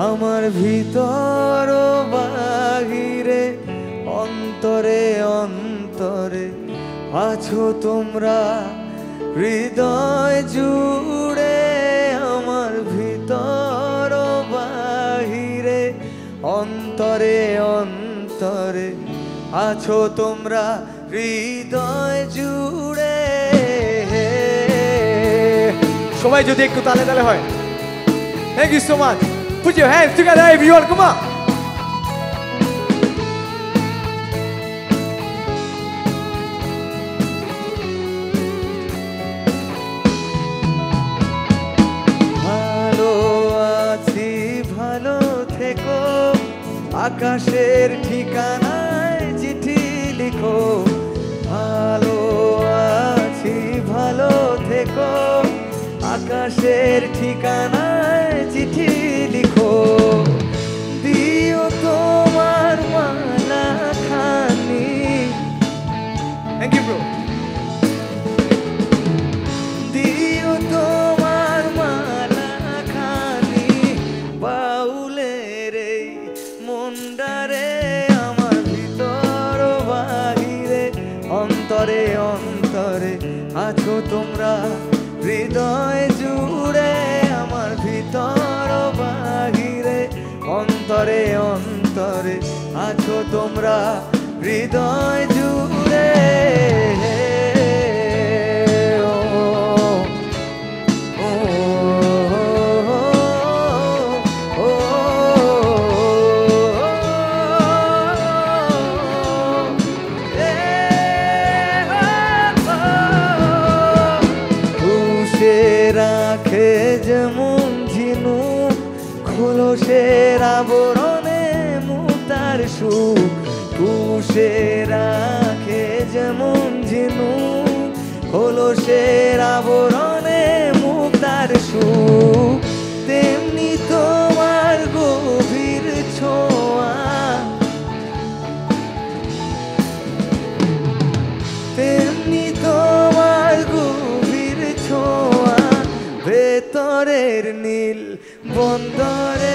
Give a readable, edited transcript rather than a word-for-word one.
আমার ভিতর বাহিরে অন্তরে অন্তরে আছো তোমরা হৃদয় জুড়ে। আমার ভিতর বাহিরে অন্তরে অন্তরে আছো তোমরা হৃদয় জুড়ে। সবাই যদি একটু তালে তালে হয়। Thank you so much. Put your hands together everyone, come on. ভালো আছি ভালো থেকো, আকাশের ঠিকানায় চিঠি লিখো। ভালো আছি ভালো থেকো, আকাশের ঠিকানায় চিঠি লিখো। দিও তোমার মালা খানি। Thank you bro. দিও তোমার মালা খানি বাউলের এই মন্দারে। আমার ভিতর বাহিরে অন্তরে অন্তরে আছো তোমরা হৃদয় জুড়ে। আমার ভিতর বাহিরে অন্তরে অন্তরে আছো তোমরা হৃদয় জুড়ে। রাখে যেমন ঝিনু খোলসের আবরণে মুক্তার সুখ। পুষে রাখে যেমন ঝিনু খোলসের আবরণে মুক্তার সুখ। তেমনি তোমার গভীর ছোঁয়া, তেমনি তোমার গভীর ছোঁয়া। ভেতরের নীল বন্দরে